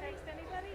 Anybody?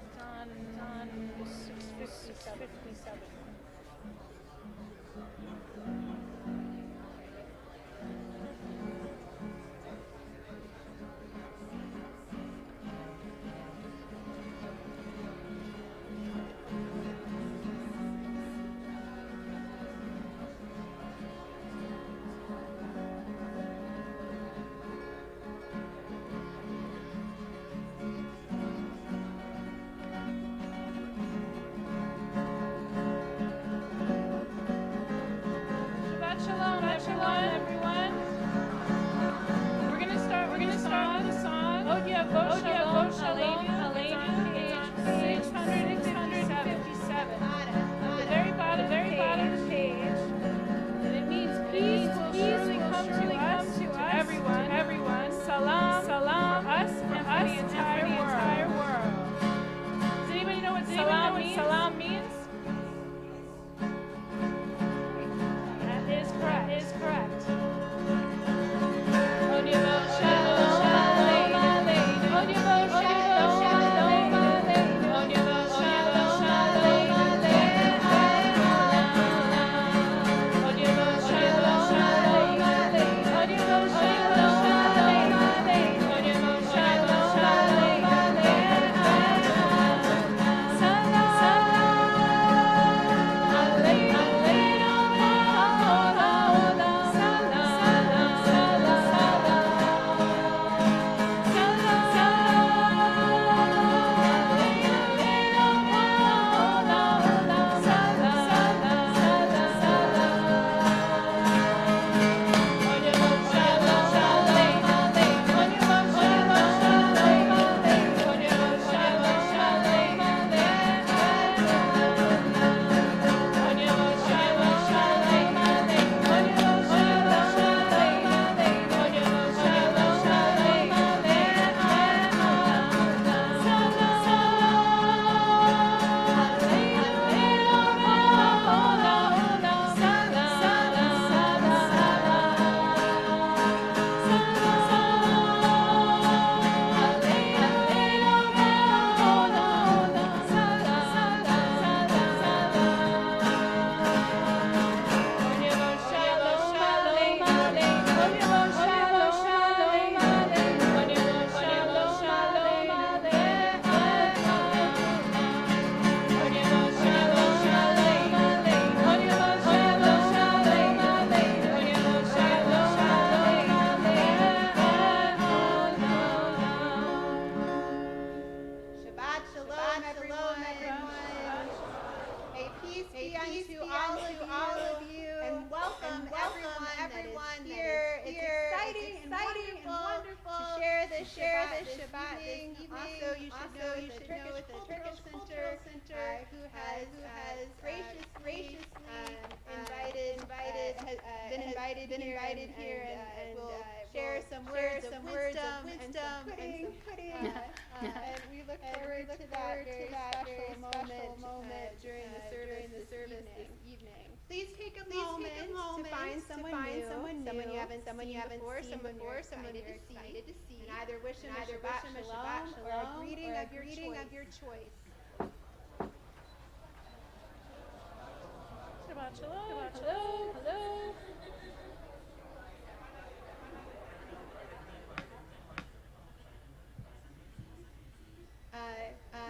It's on 657. Shabbat shalom, everyone. We're gonna start with a song. Vo Shalom, Aleinu, 657. At the very bottom of the page. And it means peace will surely come to us, to everyone. Salam, us, and for the entire world. Does anybody know what salam means? That is correct. Someone you haven't seen before, someone you're excited to see, and either wish them a Shabbat Shalom or a greeting of your choice. Shabbat Shalom. Hello.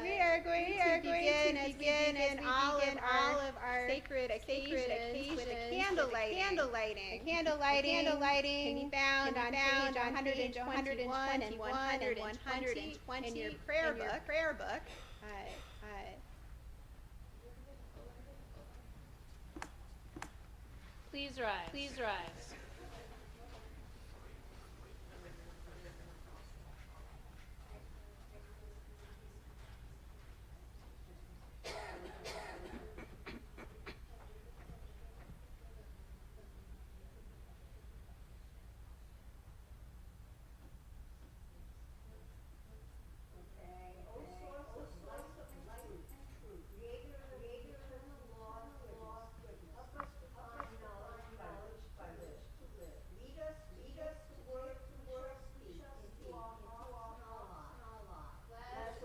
We are going to begin all of our sacred occasions with a candle lighting. Candle lighting can be found on page 121 and 120 in your prayer book. Please rise. Please rise.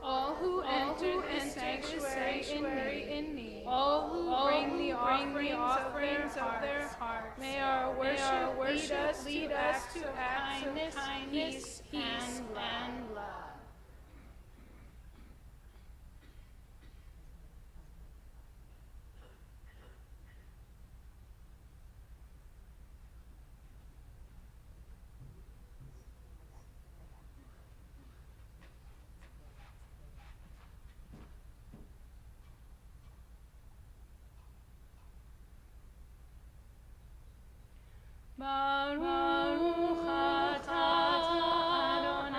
All who enter the sanctuary in me, all who bring the offerings of their hearts, may our worship lead us to acts of kindness, peace, and love. Baruch atah Adonai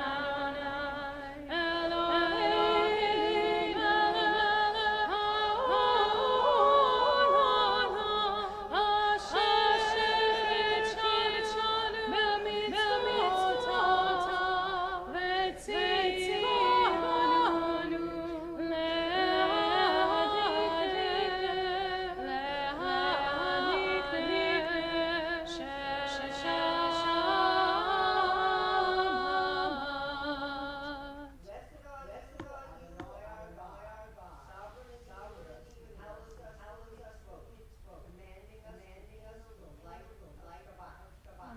Eloheinu melech haolam asher quitzanu b'mitzvotav v'tzivanu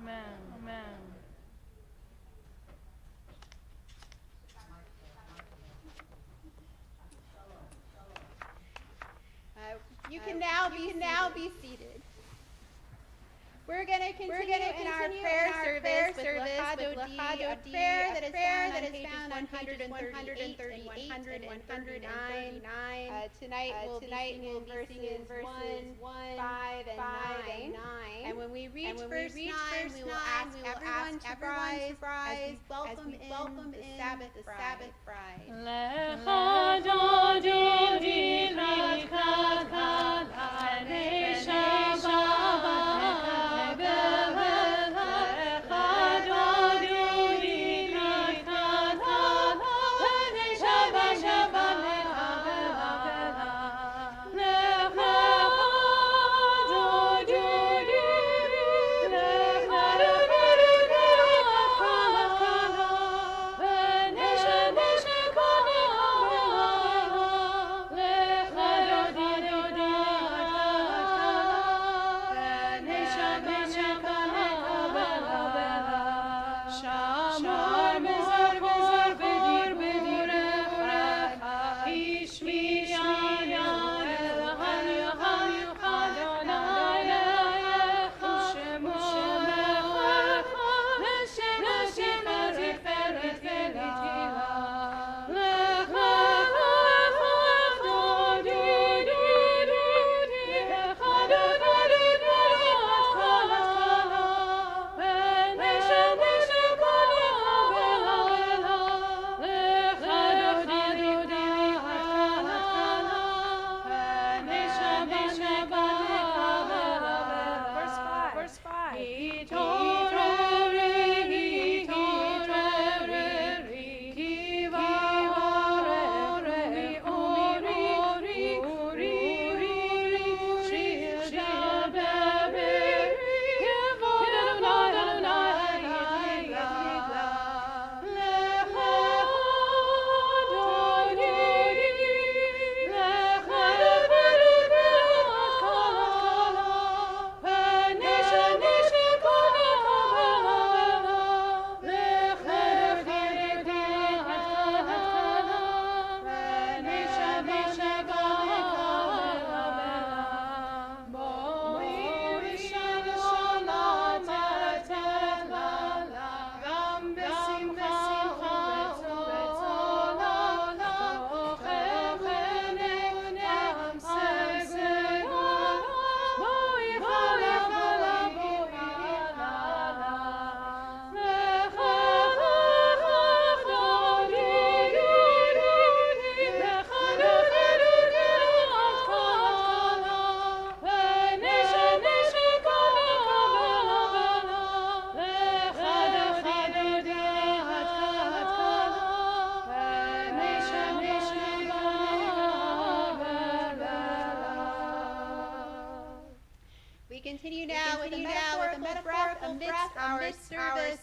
Amen. Amen. You can now be seated. We're going to continue in our prayer service with L'Chad Odi, a prayer that is found on pages 138 and 139. Tonight we'll be singing verses 1, 5, and 9. And when we reach verse 9, we will ask everyone to rise as we welcome in the Sabbath bride. L'Chad Odi L'Chad B'nei Shabbat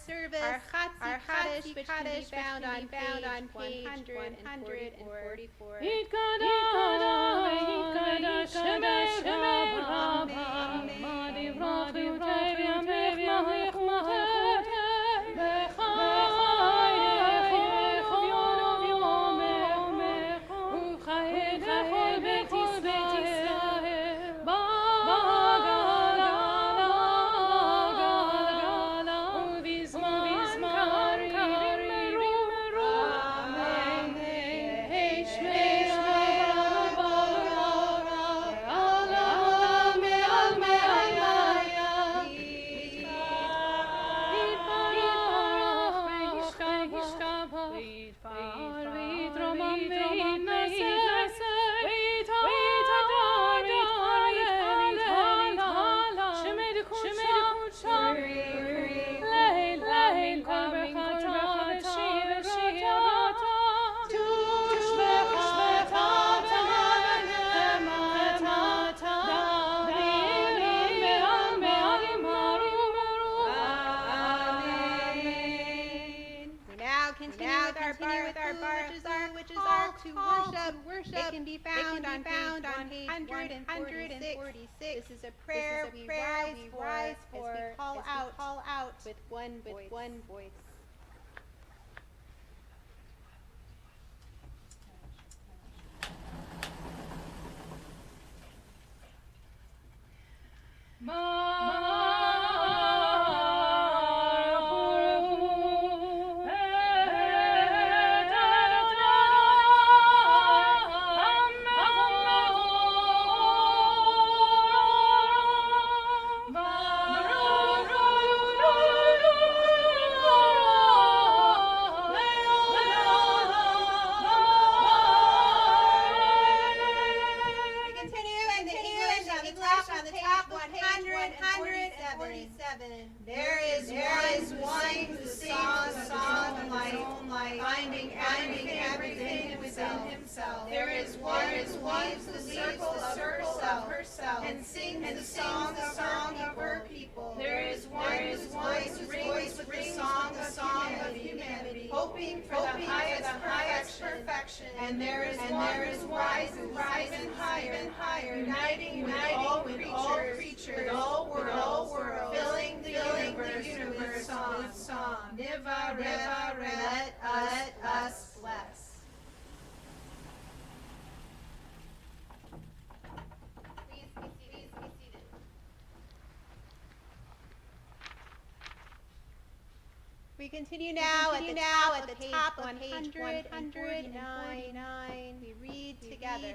service, our Chatzi Kaddish, which can be found on page 144. Which is our call to worship. It can be found on page 146. This is a prayer we rise for as we call out with one voice. There is one who sings a song of his own life, finding everything within himself. There is one who leaves the circle of herself and sings the song of her people. There is one whose voice rings with the song of humanity, hoping for the highest perfection. And there is one who rises even higher, uniting with all creatures, with all worlds, filling the universe with song. Niva, let us bless. Please be seated. We continue now at the top of page 149. We read together.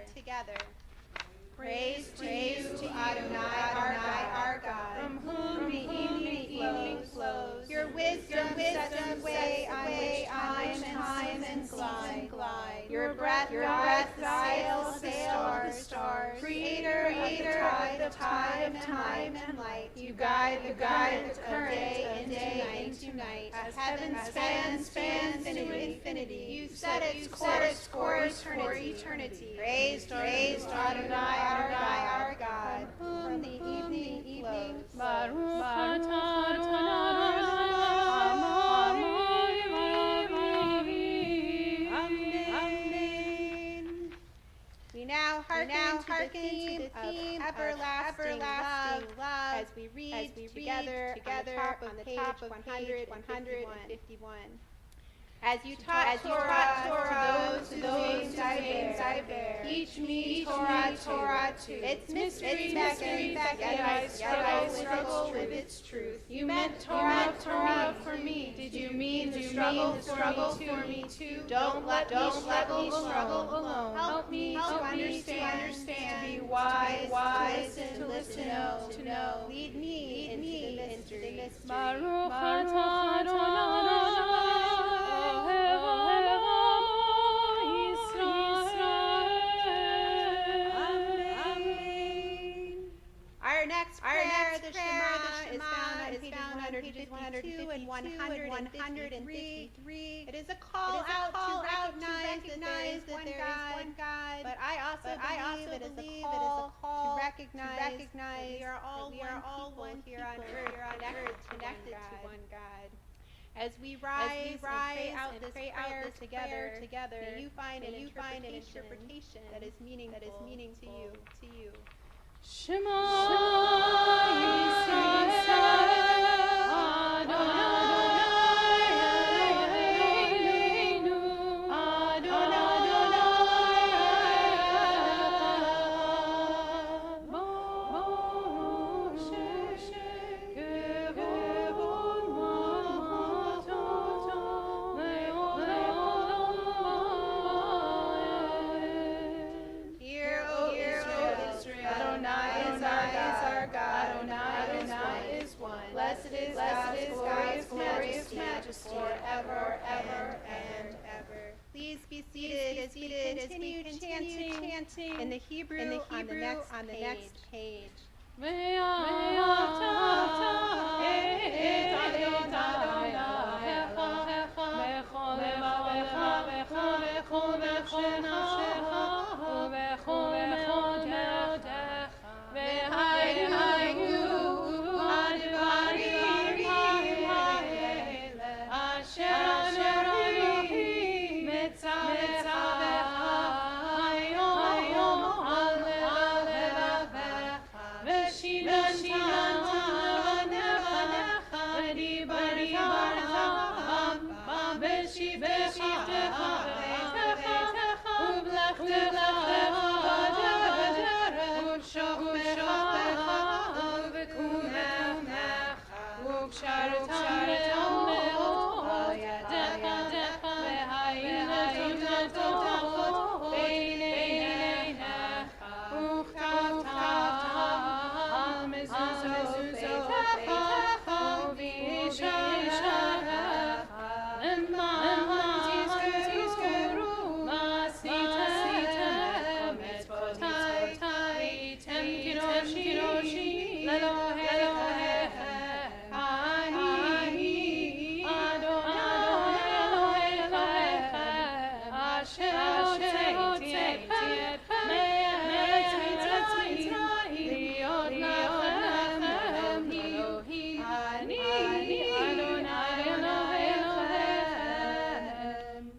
Praise to you, Adonai, our God, from whom the evening flows. Your wisdom sets away time and glide. Your breath sails the stars. Creator of time and light. You guide the current of day into night. As heaven spans into infinity, you set its course for eternity. Praise to Adonai, our God, from whom the evening flows. Baruch atah Amen. We now hearken to the theme of everlasting love as we read together on the top of page 151. As you taught Torah to those I bear, teach me Torah too. Its mystery, yet I struggle with its truth. You meant Torah for me. Did you mean to struggle for me too? Don't let me struggle alone. Help me to understand, to be wise, to listen, to know. Lead me into the mystery. Baruch atah Adonai. Our next prayer, the Shema, is found on pages 152 and 153. It is a call out to recognize that there is one God. But I also believe it is a call to recognize that we are all one here on earth, connected to one God. As we rise and pray out this prayer together, may you find an interpretation that is meaningful to you. Shema Yisrael, Adonai Eloheinu, Adonai Echad. Baruch Kevod Malchato Le'olam Va'ed. Hear, O Israel, Adonai is our God. Adonai is one. Blessed is God's glorious majesty forever and ever. Please be seated as we continue chanting in the Hebrew on the next page.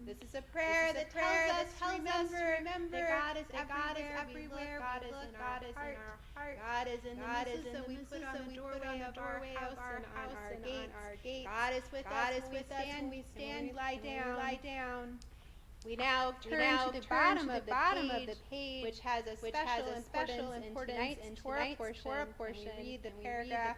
This is a prayer that tells us to remember that God is everywhere. God is in our heart. God is in the misses that we put on the doorway of our house and on our gate. God is with us when we stand, we lie down. We now turn to the bottom of the page, which has a special importance in tonight's Torah portion. We read the paragraph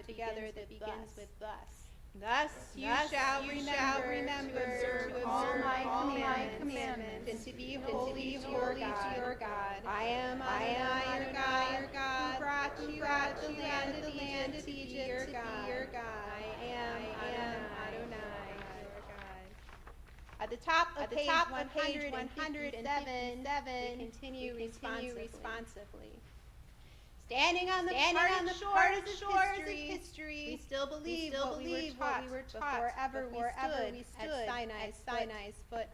together that begins with thus. Thus you shall remember to observe all my commandments and to be holy to your God. I am your God, who brought you out of the land of Egypt to be your God. I am Adonai, your God. At the top of page 107, we continue responsively. Standing on the shores of history, we still believe what we were taught before we stood at Sinai's foot.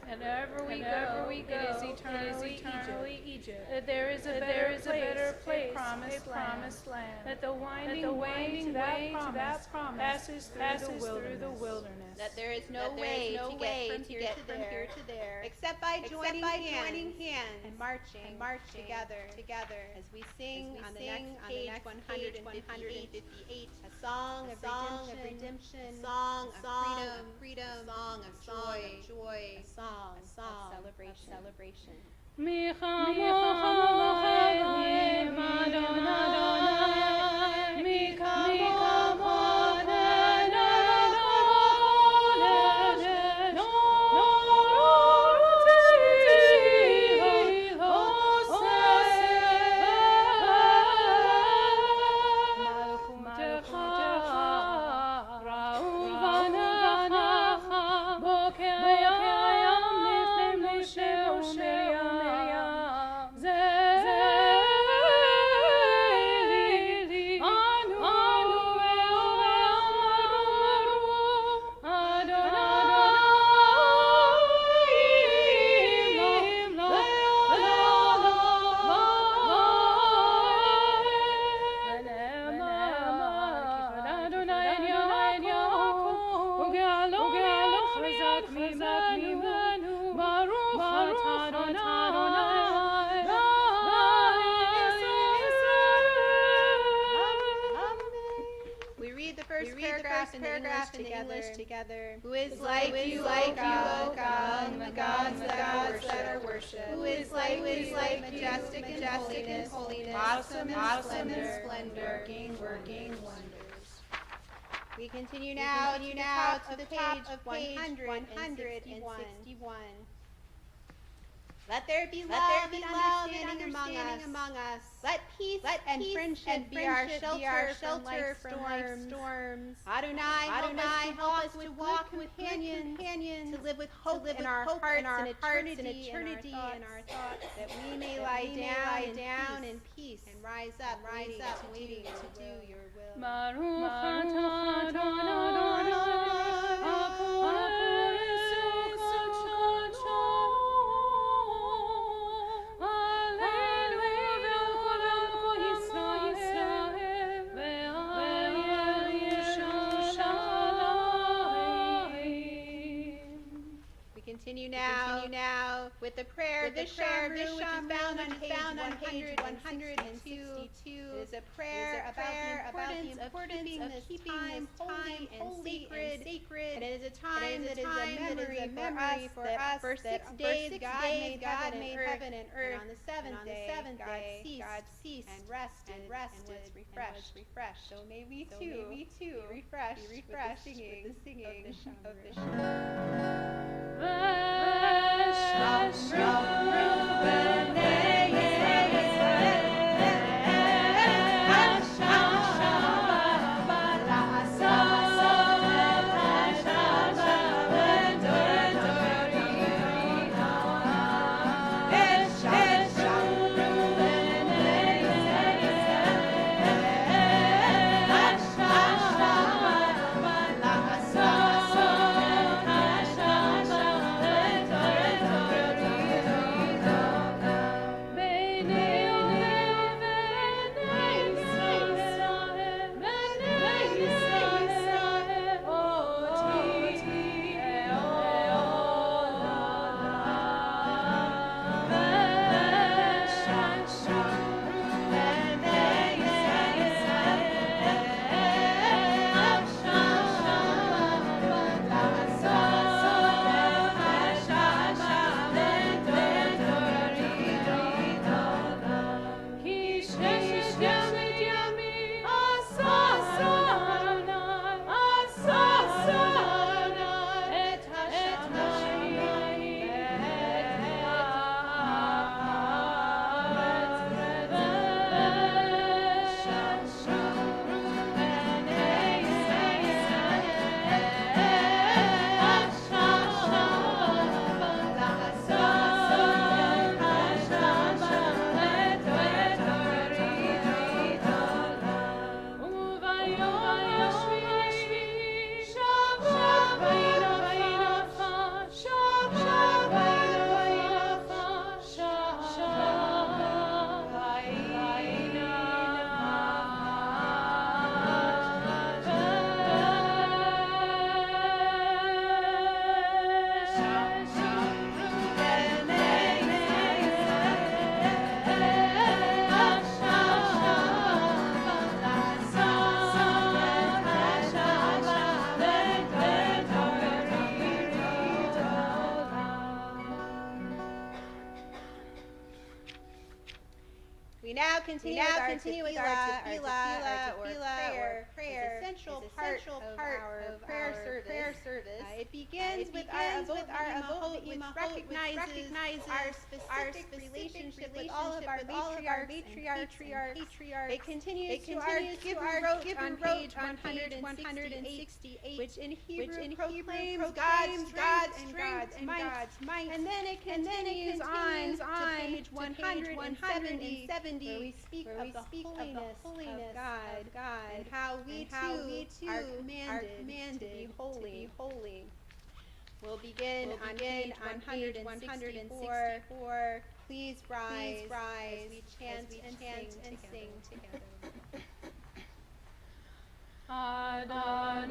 And wherever we go, it is eternally Egypt. That there is a better place, a promised land. That the winding way to that promise passes through the wilderness. That there is no way to get from here to there, except by joining hands and marching together as we sing on the next page 158, a song of redemption, a song of freedom, a song of joy, a song of celebration. Chazaknu, Baruch Atah Adonai, We read the first paragraph in the English together. Who is like you, O God, among the gods that are worshipped? Who is like you, majestic in holiness, awesome in splendor, working wonders. We continue now to the top of page 161. Let there be love and understanding among us. Let peace and friendship be our shelter from life's storms. Adonai, help us to walk with companions, to live with hope in our hearts and eternity in our thoughts, that we may lie down in peace and rise up waiting to do your will. Baruch Atah Adonai, We continue now with the prayer, which is found on page 162. It is a prayer about the importance of keeping this time holy and sacred. And it is a time that is a memory for us that for 6 days God made heaven and earth. And on the seventh day God ceased and rested and was refreshed. So may we too be refreshed with the singing of the We now continue with our tefillah, or prayer, essential part of our prayer service. It begins with our avot, which recognizes our specific relationship with all of our matriarchs and patriarchs. It continues to our Gibber wrote on page 168, which in Hebrew proclaims God's strength and God's might. And then it continues on to page 170, where we speak of the holiness of God, and how we too are commanded to be holy. We'll begin on page 164. Please rise as we chant and sing together. Adonai,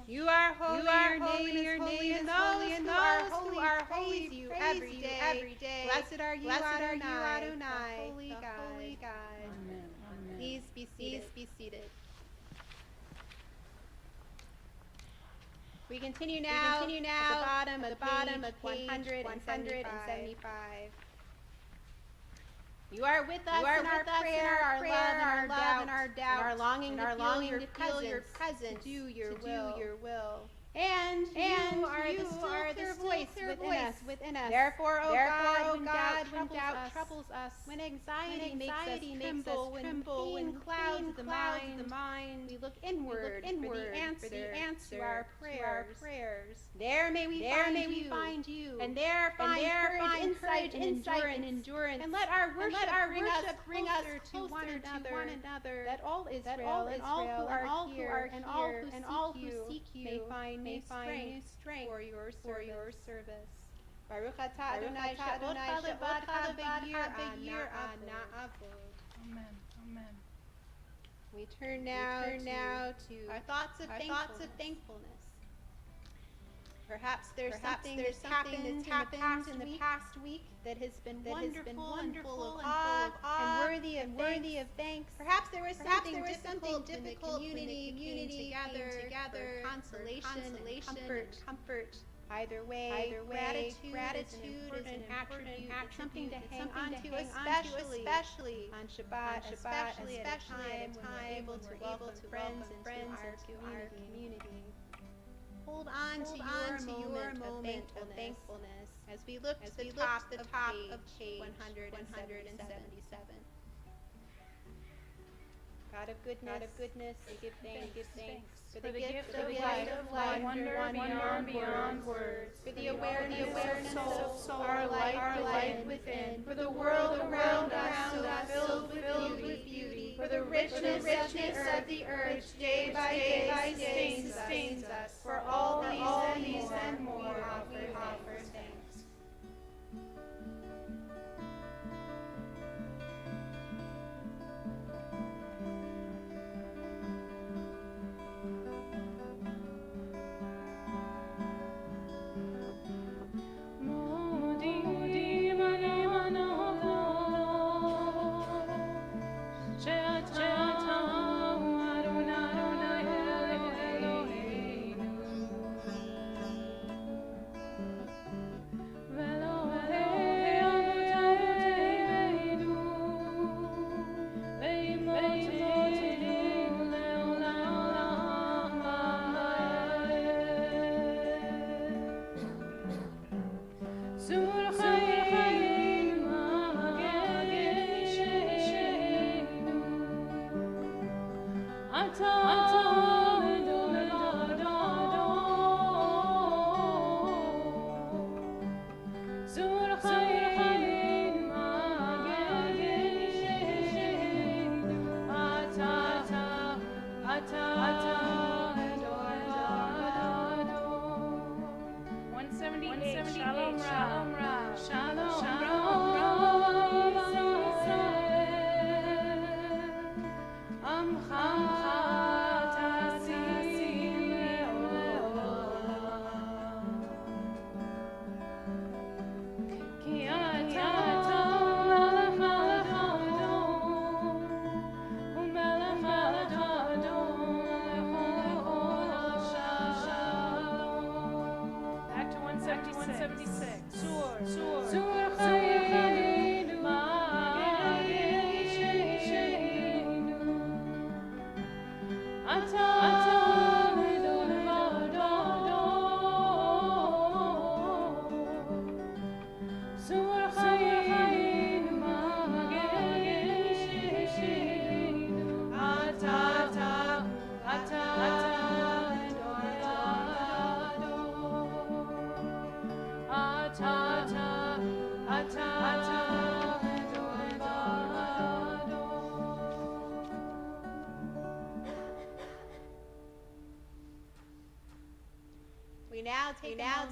You are holy, your name is holy, and those who are holy you every day. Blessed are you, Adonai, the holy God. Please be seated. We continue now at the bottom of page 175. You are with us in our prayer, our love, and our doubt, and our longing to feel your presence, to do your will. And you are the still voice within us. Therefore, O God, when doubt troubles us, when anxiety makes us tremble, when pain clouds the mind, we look inward for the answer to our prayers. There may we find you, and there find courage, insight, and endurance. And let our worship bring us closer to one another. That all Israel and all who are here and all who seek you may find new strength for your service. Baruch atah Adonai she'ot ha'begir ana avod. Amen. We turn now to our thoughts of thankfulness. Perhaps there's something that's happened in the past week that has been wonderful and full of awe and worthy of thanks. Perhaps there was something difficult when the community came together for consolation and comfort. Either way, gratitude is an attribute, something to hang on to, especially on Shabbat, especially at a time when we're able to welcome friends into our community. Hold on to your moment of thankfulness as we look to the top of page 177. God of goodness, we give thanks for the gift of life, wonder beyond words, for the awareness of soul, our life within, for the world around us filled with beauty, for the richness of the earth day by day sustains us. For all these and more, offer thanks. She'ata Adonai Eloheinu We now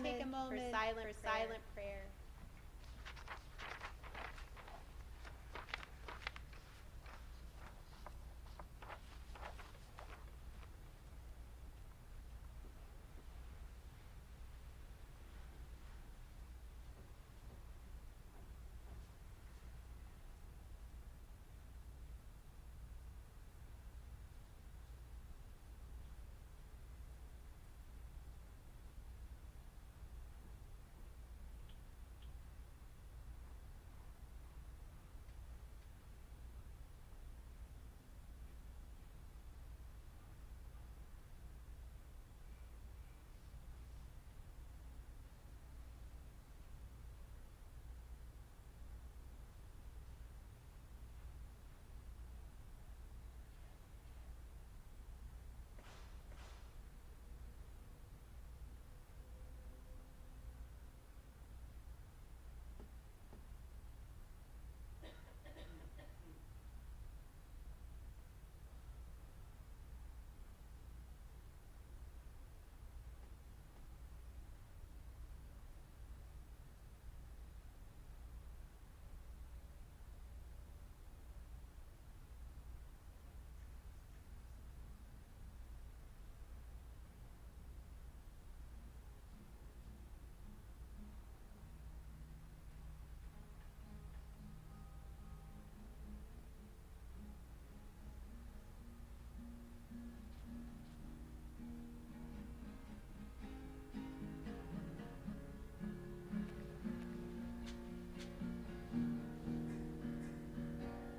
take a moment for silent prayer.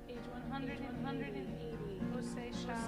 Page 180. Jose Shalom.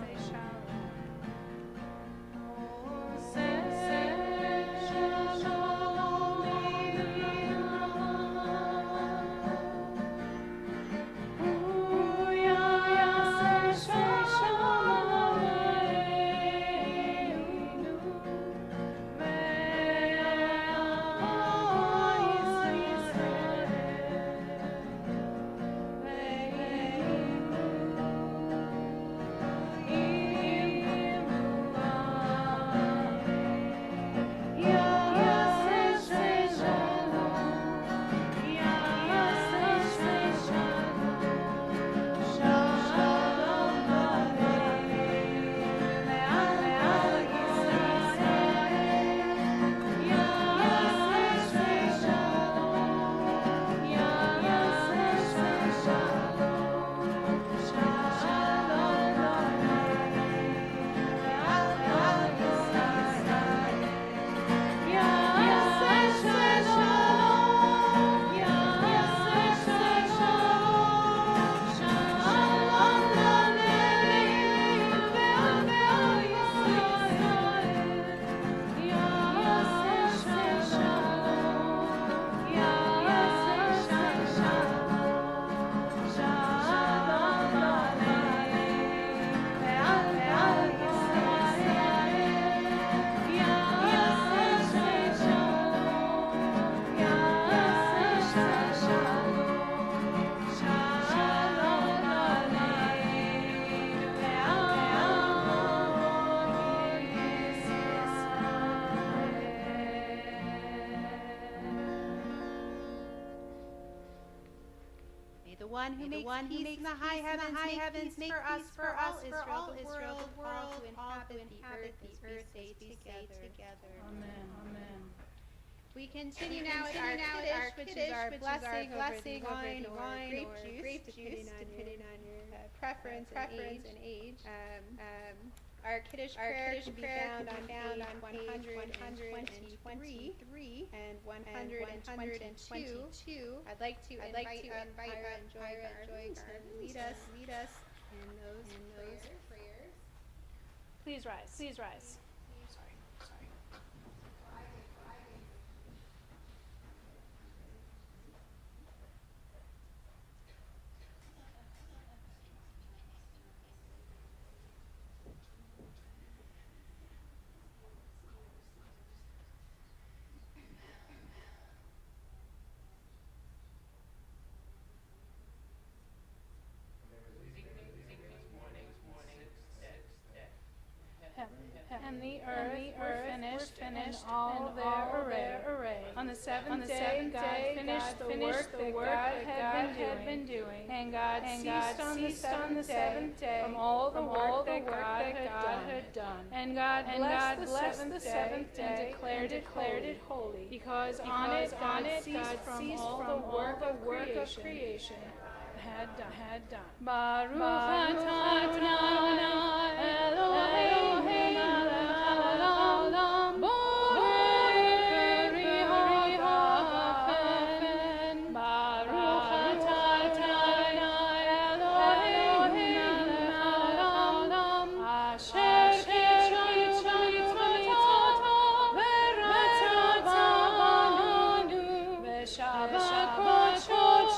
The one who makes the high heavens, make peace for all Israel, the world, to inhabit the earth, they together. Amen. We continue now with our Kiddush, which is our blessing over the wine or grape juice, depending on your preference and age. Our Kiddush prayer can be found on page 123 and 122. I'd like to invite Ira and Joy to lead us in those prayers. Please rise. Please rise. And the earth were finished, and all their array. On the seventh day, God finished the work that God had been doing. And God ceased on the seventh day from all the work that God had done. And God blessed the seventh day and declared it holy, because on it God ceased from all the work of creation had done. Baruch atah Adonai Eloheinu melech haolam, borei ha'afen. Baruch atah Adonai Eloheinu melech haolam, asher kitshayot mitzvotav v'ratzah banu v'shabbat kodsho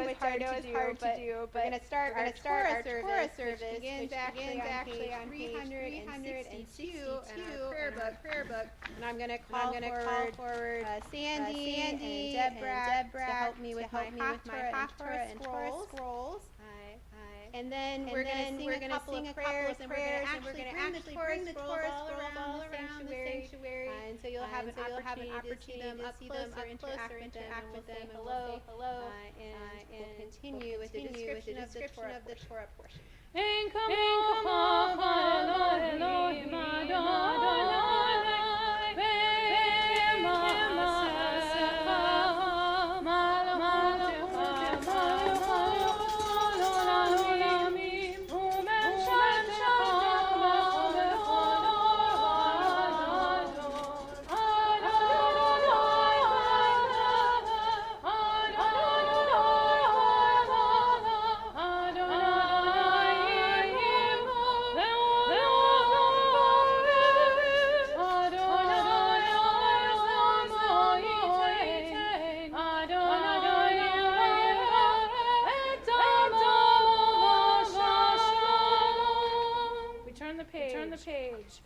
which I know is hard to do, but we're going to start our Torah service, which begins actually on page 362 in our prayer book. And I'm going to call forward Sandy and Deborah to help me with my Haftorah and Torah scrolls. And then we're going to sing a couple of prayers, and we're going to actually bring the Torah scrolls all around the sanctuary. And so you'll have an opportunity to see them up close or interact with them, and hello, and we'll continue with the description of the Torah portion. Ein kamocha Elohim Adonai, ve'emasecha malachutecha lechol olamim, u'menshemecha bechol Turn the page.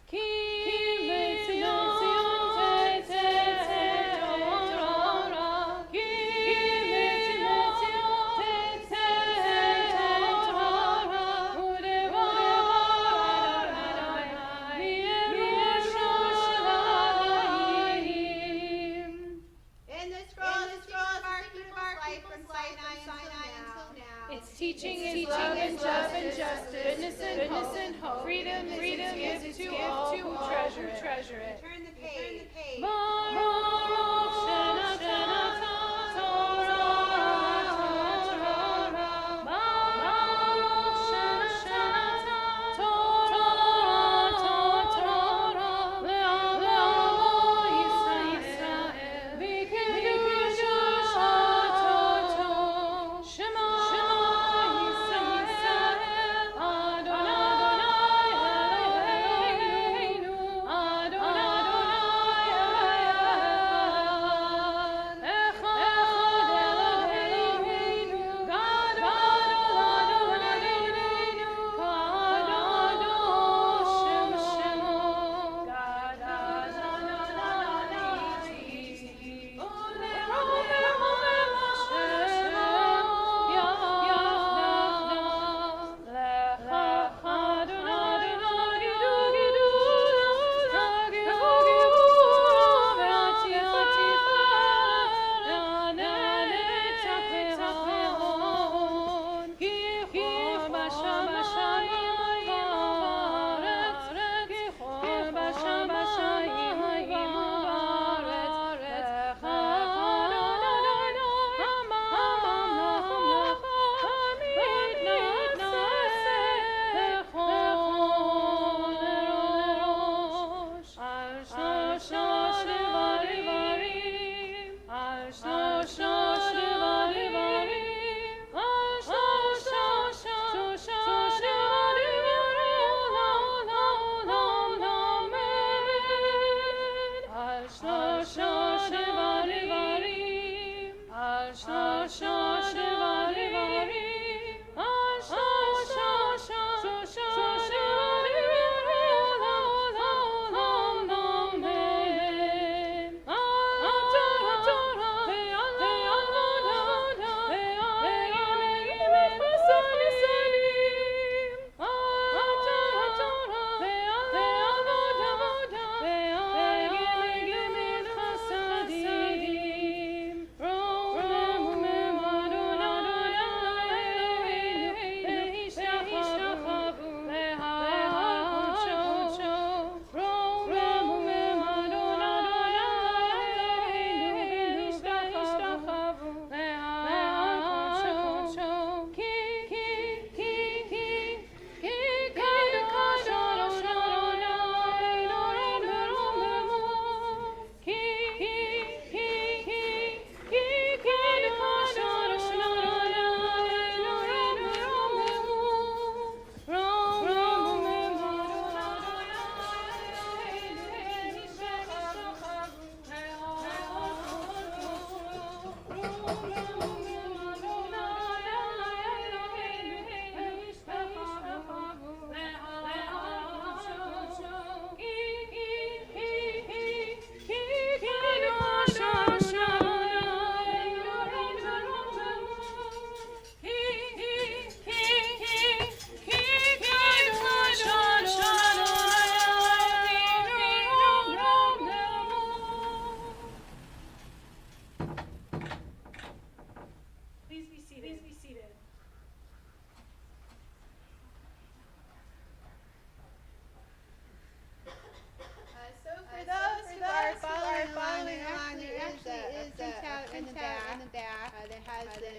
Teaching is love and justice, goodness and hope. Freedom is to all who treasure it. Turn the page. Baruch Shenatah Torah. Baruch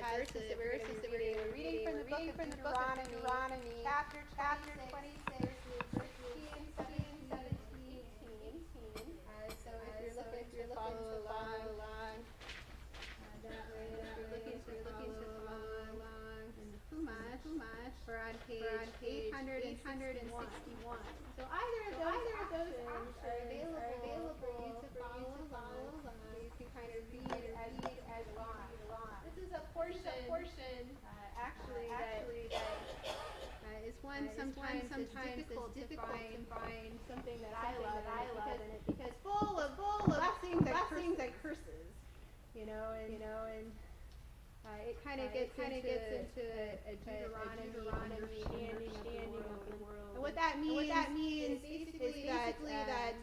We're reading from the book of Deuteronomy, chapter 26, verses 15, 17, 18. So if you're looking to follow along, that way, if you're looking to follow along in the Chumash, we're on page 861. So either of those options are available for you to follow along. You can kind of read as you want. This is a portion actually that is one sometimes it's difficult to find something that I love in it because full of blessings and curses. And it kind of gets into a Deuteronomy understanding of the world. And what that means is basically that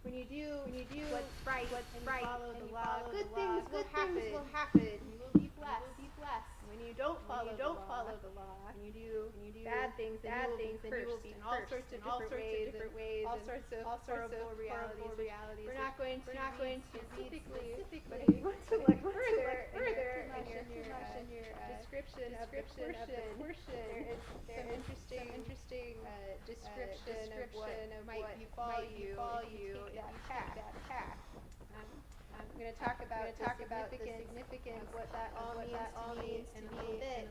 when you do what's right and follow the law, good things will happen. You will be blessed. When you don't follow the law, and you do bad things, then you will be cursed in all sorts of different ways, all sorts of horrible realities. We're not going to read specifically, but if you want to look further in your description of the portion, there is some interesting description of what might befall you if you take that path. I'm going to talk about the significance of what that all means in a little bit,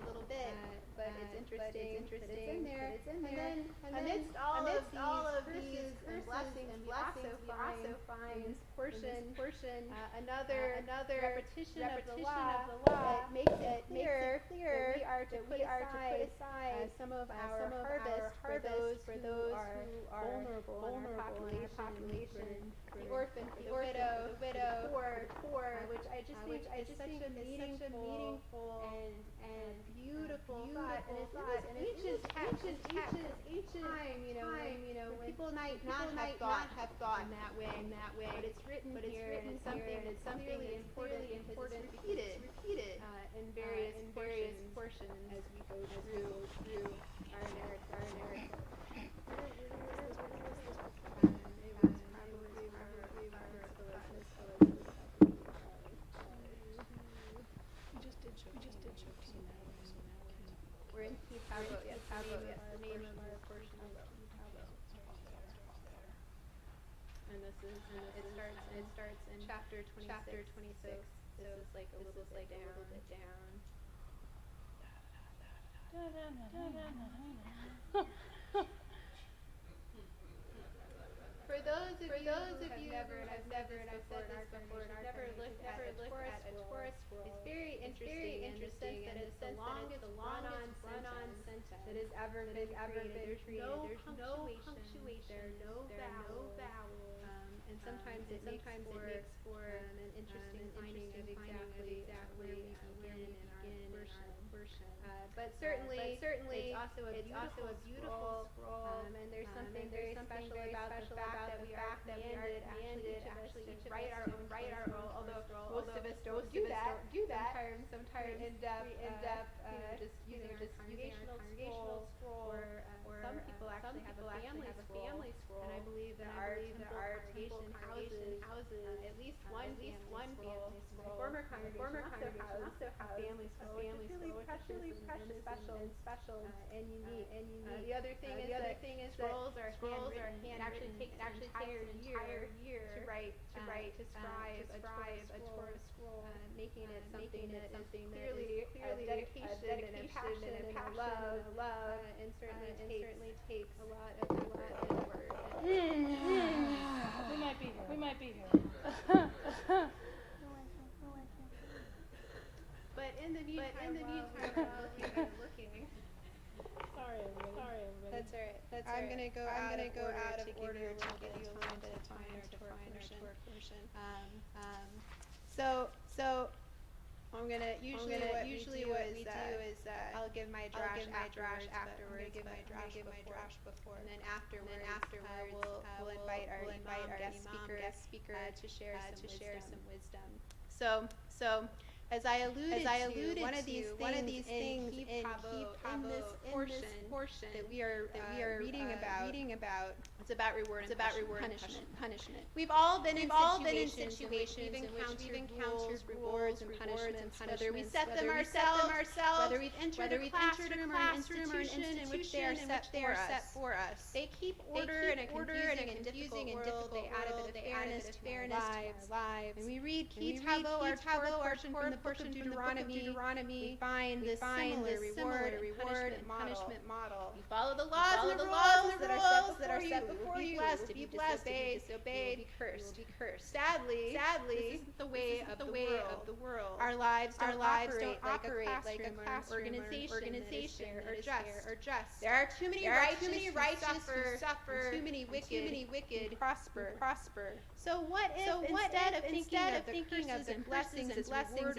but it's interesting that it's in there. And then amidst all of these blessings, we also find in this portion another repetition of the law that makes it clear that we are to put aside some of our harvest for those who are vulnerable in our population, the orphan, the widow, the poor, which I just think is such a meaningful and beautiful thought. And it's ancient time, when people might not have thought in that way. But it's written here, and it's something that's clearly important because it's repeated in various portions as we go through our narrative. We're in Kitavo, yes, the name of our portion is Kitavo. And it starts in chapter 26. This is like a little bit down. For those of you who have never, and I've said this before, and never looked at a Torah scroll, it's very interesting in the sense that it's the longest run-on sentence that has ever been created. There's no punctuation. There are no vowels. And sometimes it makes for an interesting finding of exactly where we begin in our portion. But certainly, it's also a beautiful scroll. And there's something very special about the fact that we are commanded actually to write our own scroll. Although most of us don't do that. Sometimes we end up just using our congregational scroll, or some people actually have a family scroll. And I believe that our temple congregation houses at least one family scroll. Former congregation also housed a family scroll, which is really precious and special and unique. The other thing is that scrolls are handwritten. It actually takes an entire year to strive a Torah scroll, making it something that is clearly a dedication and a passion and a love, and certainly takes a lot of effort. We might be here. But in the meantime, while you're looking. Sorry, everybody. That's all right. I'm gonna go out of order to give you a little bit of time to find our Torah portion. So I'm gonna usually what we do is I'll give my drash afterwards. I'm gonna give my drash before, and then afterwards we'll invite our guest speaker to share some wisdom. So As I alluded to, one of these things in this portion that we are reading about, it's about reward and punishment. We've all been in situations in which we've encountered rewards and punishments, whether we set them ourselves, whether we've entered a classroom or an institution in which they are set for us. They keep order in a confusing and difficult world. They add a bit of fairness to our lives. And we read Ki Tavo, our Torah portion from the book of Deuteronomy. We find this similar reward and punishment model. You follow the laws and the rules that are set before you. If you disobeyed, you will be cursed. Sadly, this isn't the way of the world. Our lives don't operate like a classroom or organization that is fair or just. There are too many righteous who suffer, too many wicked who prosper. So what if instead of thinking of the blessings as rewards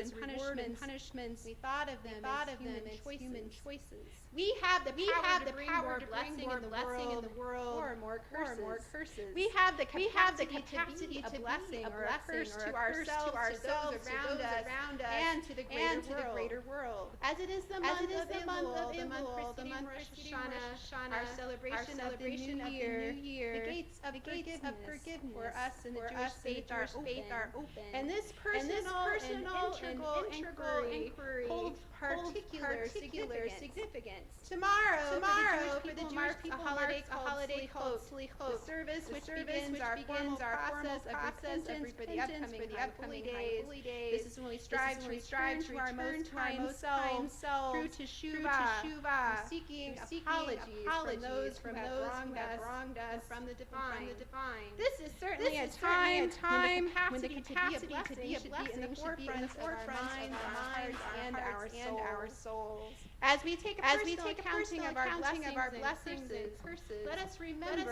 and punishments, we thought of them as human choices? We have the power to bring more blessing in the world or more curses. We have the capacity to blessing or a curse to ourselves, to those around us, and to the greater world. As it is the month of Elul, the month preceding Rosh Hashanah, our celebration of the new year, the gates of forgiveness for us and the Jewish faith are open. And this personal and integral inquiry holds particular significance. Tomorrow for the Jewish people, marks a holiday called Slichot, the service which begins our formal process of repentance for the upcoming high holy days. This is when we strive to return to our most high self, true to Shuvah, seeking apologies from those who have wronged us, and from the divine. This is certainly a time when the capacity to be a blessing should be in the forefront of our minds, our hearts, and our souls. As we take a personal accounting of our blessings and curses, let us remember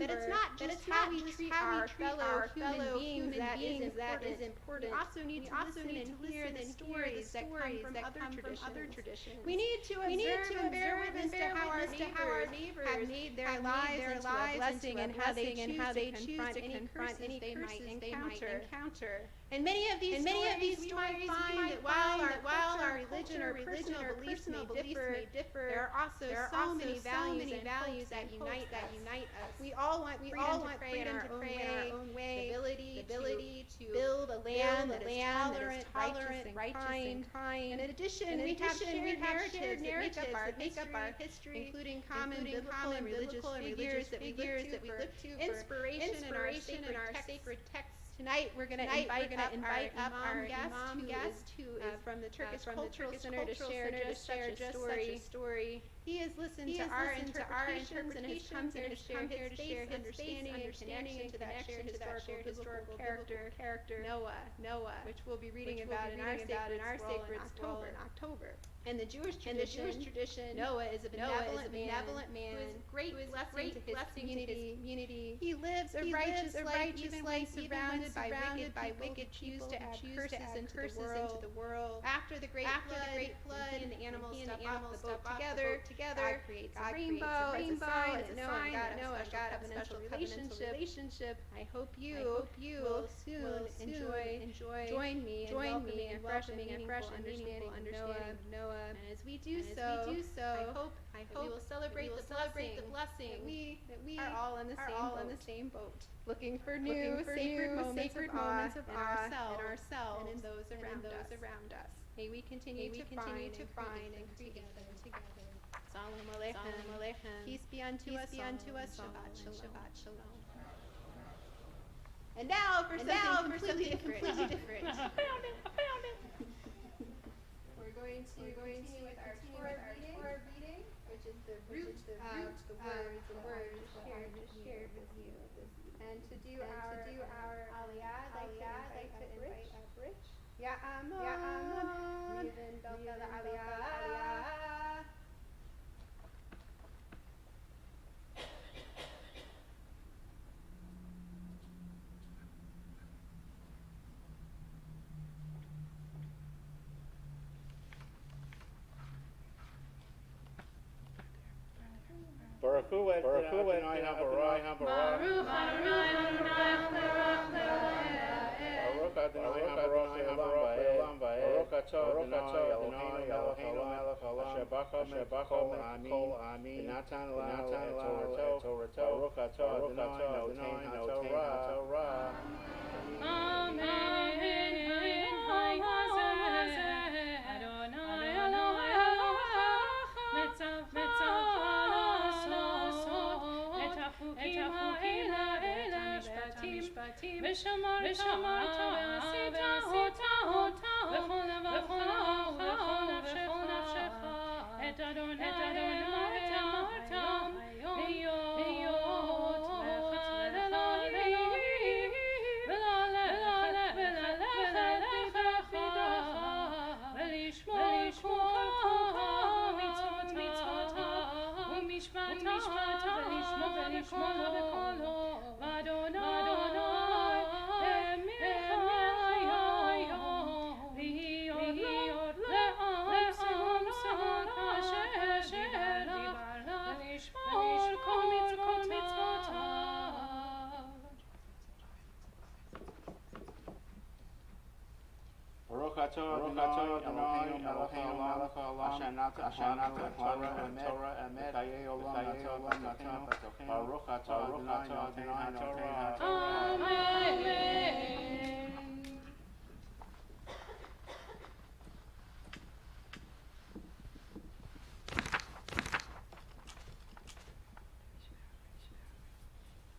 that it's not just how we treat our fellow human beings that is important. We also need to listen and hear the stories that come from other traditions. We need to observe and bear witness to how our neighbors have made their lives into a blessing and how they choose to confront any curses they might encounter. In many of these stories, we might find that while our religion or personal beliefs may differ, there are also so many values that unite us. We all want freedom to pray in our own way, the ability to build a land that is tolerant, righteous, and kind. In addition, we have shared narratives that make up our history, including common biblical and religious figures that we look to for inspiration in our sacred texts. Tonight we're going to invite up our imam guest who is from the Turkish Cultural Center to share just such a story. He has listened to our interpretations and has come here to share his understanding and connection to that shared historical character Noah, which we'll be reading about in our sacred scroll in October. In the Jewish tradition, Noah is a benevolent man who is great blessing to his community. He lives a righteous life even when surrounded by wicked people to add curses into the world. After the great flood, he and the animals step off the boat together. God creates a rainbow as a sign that Noah and God have a special relationship. I hope you will soon join me in welcoming and fresh and meaningful understanding of Noah. And as we do so, I hope we will celebrate the blessing that we are all in the same boat, looking for new sacred moments of awe in ourselves and in those around us. May we continue to find and create together. Salam Aleichem. Peace be unto us. Shabbat Shalom. And now for something completely different. I found it. We're going to continue with our Torah reading, which is the root of the word shared with you. And to do our Aliyah, I'd like to invite up Rich. Ya Amon. Even Belka the Aliyah. Baruch Hu Adonai HaBarach. Baruch Adonai Adonai Baruch Baruch Adonai HaBarach. Baruch Baruch atah Adonai Eloheinu melech haolam asher bachar kol amin v'natan lanu et Torato Baruch atah Adonai notein haTorah. Baruch atah Adonai Eloheinu melech haolam asher natan lanu et Torah emet v'chayei olam natan Baruch atah Adonai notein haTorah.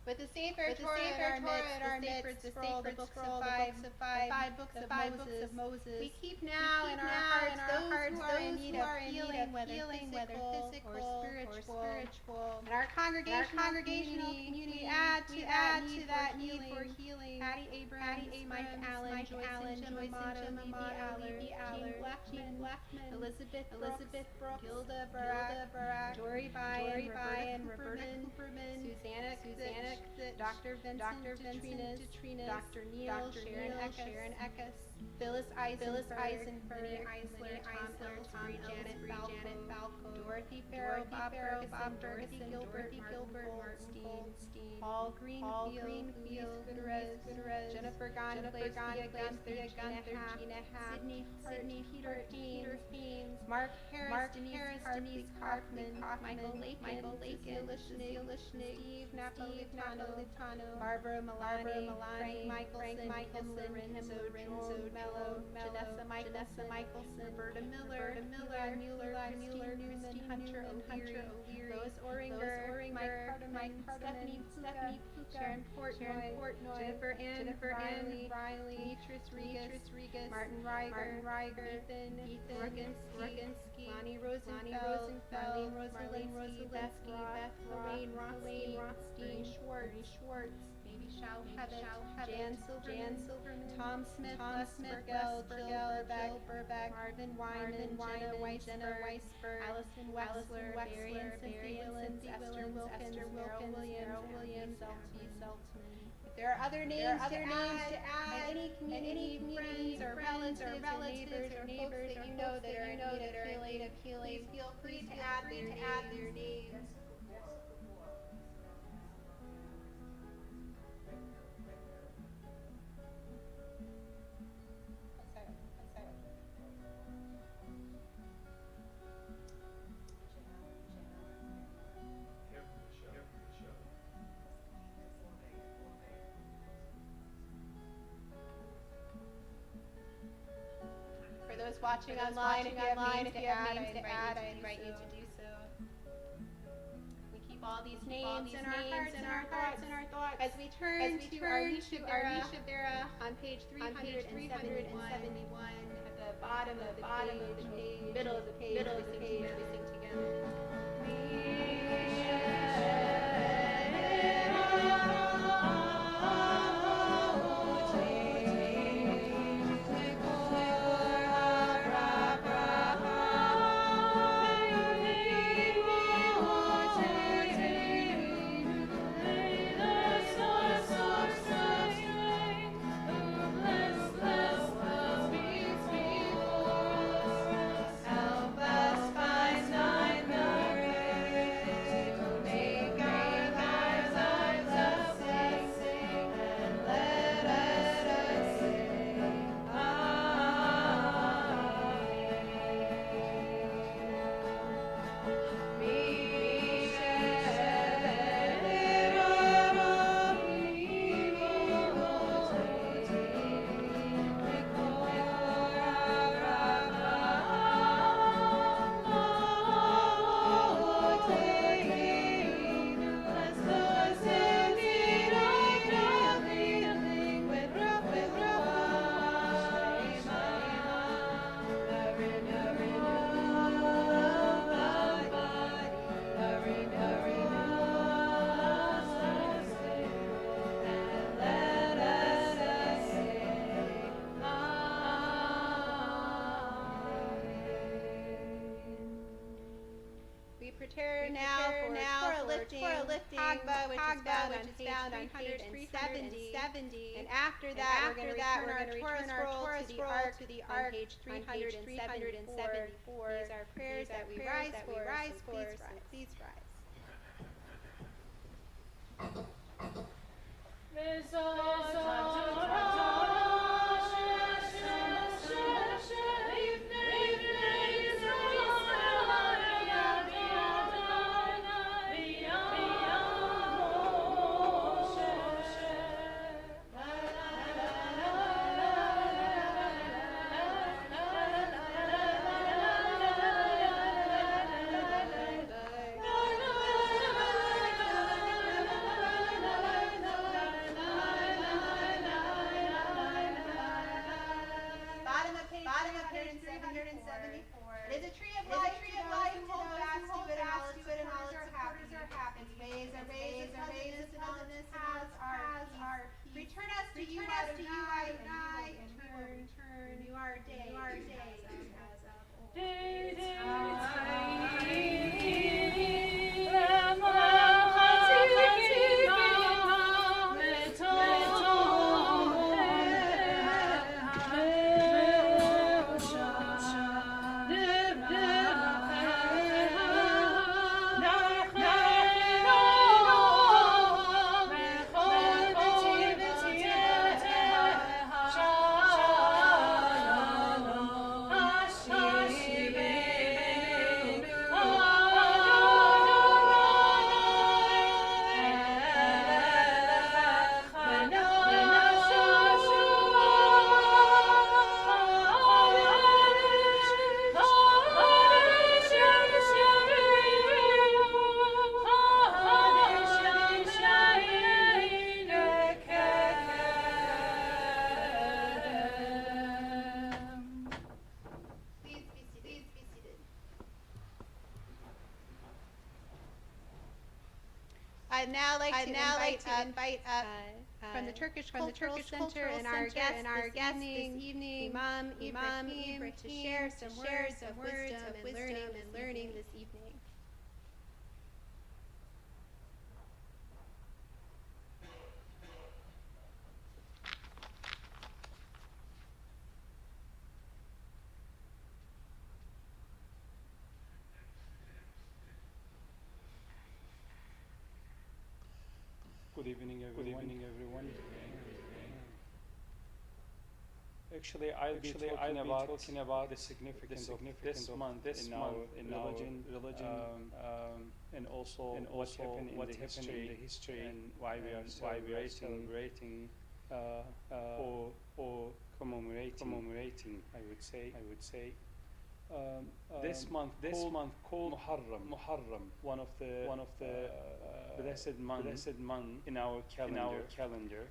With the Sefer Torah at our midst, the sacred scroll, the five books of Moses, we keep now in our hearts those who are in need of healing, whether physical or spiritual. In our congregational community, we add to that need for healing. Patty Abrams, Mike Allen, Joyce Yamamoto, Libby Aller, Jean Blackman, Elizabeth Brooks, Gilda Barak, Dory Bryan, Roberta Cooperman, Susanna Dr. Vincent Detrinas, Dr. Neil, Sharon Eckes, Phyllis Eisenberg, Tom Janet Falco, Dorothy Farrow, Bob Ferguson, Dorothy Gilbert, Martin Goldstein, Paul Greenfield, Gutierrez, Jennifer Gunther, Gina Happ, Sydney Peter Haynes, Mark Harris, Denise Kaufman, Michael Lakin, Steve Napolitano, Barbara Milani, Frank Michelson, Lorenzo Mello, Janessa Michelson, Roberta Miller, Mueller, Newman, Hunter O'Leary, Lois Oringer, Mike Carterman, Stephanie Puka, Sharon Portnoy, Jennifer Ann Riley, Beatrice Regas, Martin Reiger, Ethan Roginski, Lonnie Rosenfeld, Marlene Rosalinsky, Beth Lorraine Rothstein, Schwartz, Baby Shall Jan Silverman, Tom Smith, Burgell, Jill Burbeck, Marvin Wyman, Jenna Weisberg, Allison Wexler, Barry and Cynthia Esther Wilkins, Merrill Williams, T. Seltman. If there are other names to add, any community friends or relatives or neighbors that you know that are in need of healing, please feel free to add their names. For those watching online, if you have names to add, I invite you to do so. We keep all these names in our hearts as we turn to our Yishabera on page 371 at the bottom of the page, middle of the page, we sing together. Help us find 9 prepare now for lifting Hagba, which is found on page 370. And after that, we're going to return our Torah scroll to the ark on page 374. These are prayers that we rise for, so please rise. Bottom of page 374. It is a tree of life to those who hold fast to it, and all its supporters are happy. Its ways are pleasantness, and all its paths are peace. Return us to you, Adonai, and turn you our day as of old. Please be seated. I'd now like to invite up from the Turkish Cultural Center and our guest this evening, Imam Ibrahim, to share some words of wisdom and learning this evening. Good evening, everyone. Actually, I'll be talking about the significance of this month in our religion, and also what happened in the history, and why we are celebrating or commemorating. I would say. This month called Muharram, one of the blessed month in our calendar.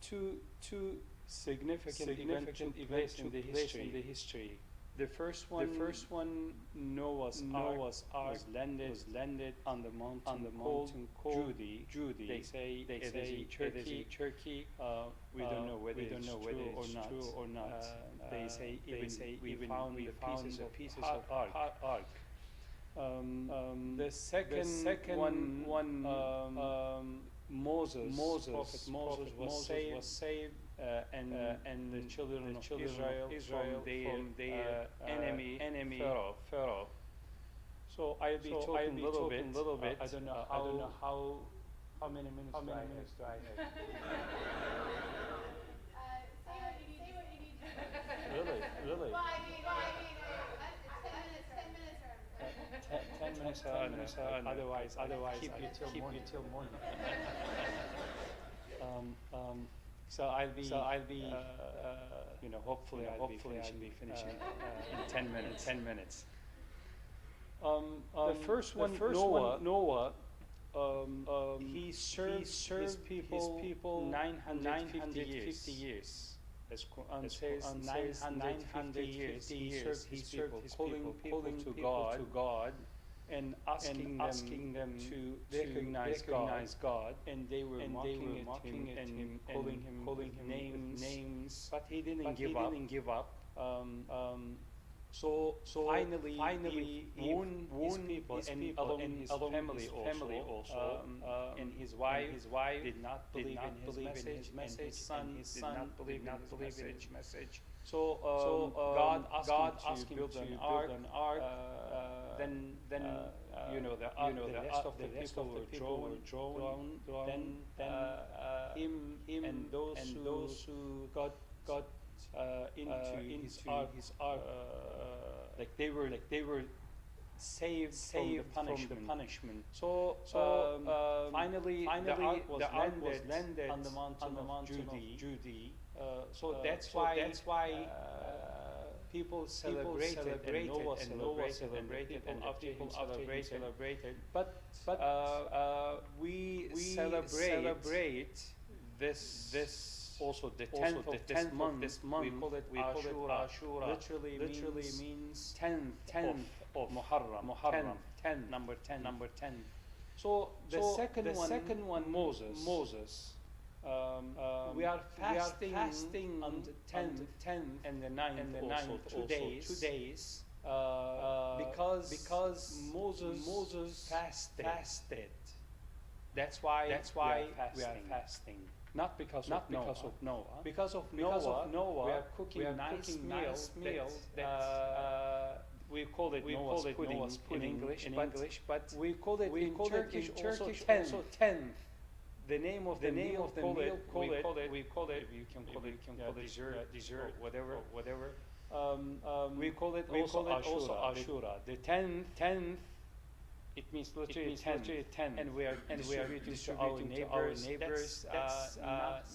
Two significant events in the history. The first one, Noah's Ark was landed on the mountain called Judi. They say it is in Turkey. We don't know whether it's true or not. They say we found the pieces of ark. The second one, Prophet Moses was saved, and the children of Israel from their enemy Pharaoh. So I'll be talking a little bit. I don't know how many minutes do I have? Say what you need to. Really? Well, I mean, 10 minutes. 10 minutes. Otherwise, keep you till morning. So I'll be, hopefully I'll be finishing in 10 minutes. The first one, Noah. He served his people 950 years. As Quran says, 950 years he served his people, calling people to God, and asking them to recognize God, and they were mocking at him, calling him names, but he didn't give up. So finally, he won his people and along his family also, and his wife did not believe in his message, and his son did not believe in his message. So God asked him to build an ark. Then the rest of the people were drawn. Then him and those who got into his ark, like they were saved from the punishment. So finally the ark was landed on the mountain of Judy. So that's why people celebrated and Noah celebrated and people celebrated. But we celebrate this also the 10th of this month. We call it Ashura. Literally means 10th of Muharram. 10, number 10. So the second one Moses. We are fasting on the 10th and the 9th, 2 days, because Moses fasted. That's why we are fasting. Not because of Noah. Because of Noah, we are cooking nice meals that we call it Noah's pudding in English, but we call it in Turkish also 10th. The name of the meal, we call it. You can call it dessert, whatever. We call it also Ashura. The 10th. It means literally 10, and we are distributing to our neighbors.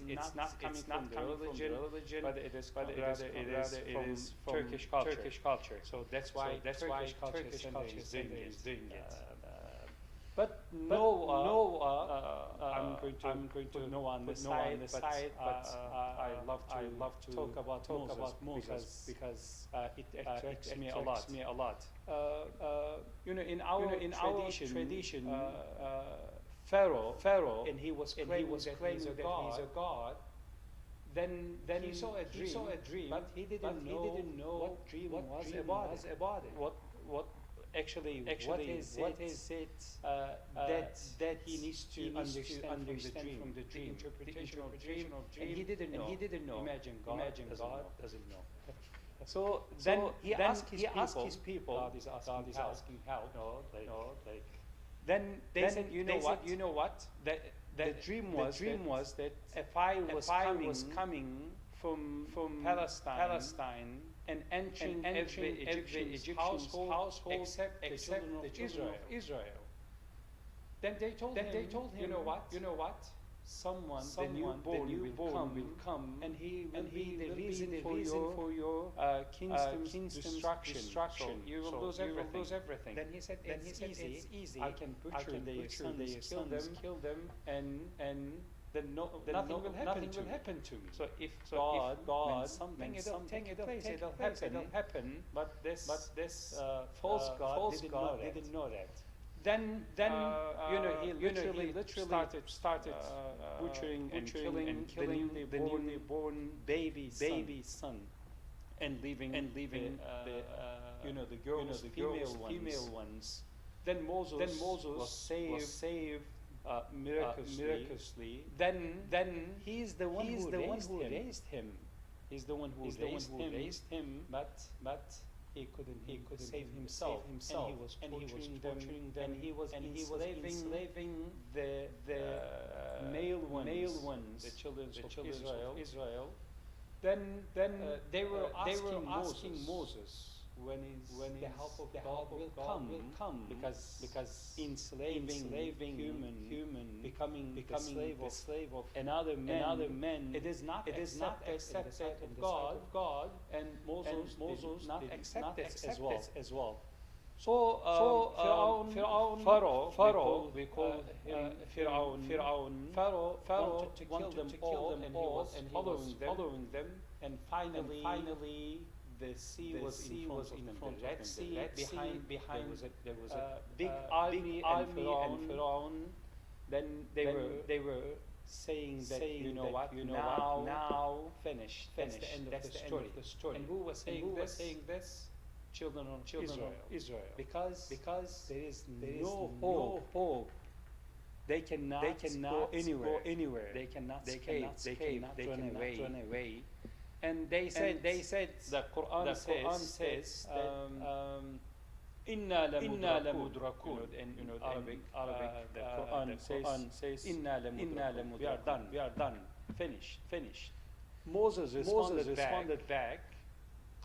It's not coming from the religion, but it is from Turkish culture. So that's why Turkish culture is doing it. But Noah, I'm going to put Noah on the side, but I love to talk about Moses because it attracts me a lot. In our tradition, Pharaoh, and he was claiming that he's a god. Then he saw a dream, but he didn't know what dream was about it. What is it that he needs to understand from the dream, the interpretation of dream, and he didn't know. Imagine God doesn't know. So then he asked his people. God is asking help. Then they said, you know what? The dream was that a fire was coming from Palestine and entering every Egyptian's household except the children of Israel. Then they told him, you know what? Someone, the newborn will come, and he will be the reason for your kingdom's destruction. So you will lose everything. Then he said, it's easy. I can butcher their sons, kill them, and then nothing will happen to me. So if God something it'll take place, it'll happen. But this false God didn't know that. Then he literally started butchering and killing the newly born baby son, and leaving the girls, female ones. Then Moses was saved miraculously. Then he's the one who raised him. He's the one who raised him. But he couldn't save himself, and he was torturing them, and he was enslaving the male ones, the children of Israel. Then they were asking Moses, when the help of God will come, because enslaving human, becoming the slave of another man, it is not accepted of God, and Moses did not accept this as well. So Pharaoh, we call him Pharaoh. Pharaoh wanted to kill them all, and he was following them, and finally the sea was in front of them. The Red Sea. Behind there was a big army and Pharaoh. Then they were saying that, you know what, now finished. That's the end of the story. And who was saying this? Israel. Because there is no hope. They cannot go anywhere. They cannot run away. And they said the Quran says that إِنَّا لَمُدْرَكُونَ. In Arabic, the Quran says إِنَّا لَمُدْرَكُونَ. We are done. Finished. Moses responded back.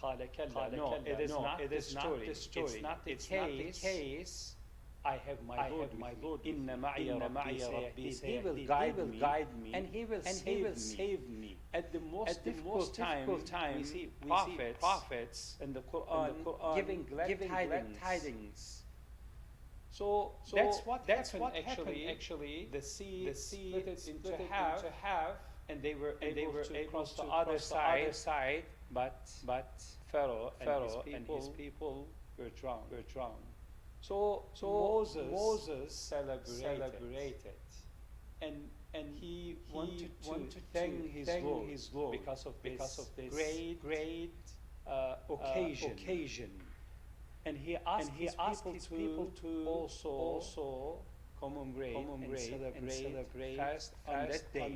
قال كلا. No, it is not the story. It's not the case. I have my Lord. إِنَّ مَعِيَ رَبِّي. He will guide me, and He will save me. At the most difficult time, we see prophets in the Quran giving glad tidings. So that's what happened actually. The sea split into half, and they were able to cross the other side. But Pharaoh and his people were drowned. So Moses celebrated, and he wanted to thank his Lord because of this great occasion. And he asked his people to also commemorate and celebrate fast on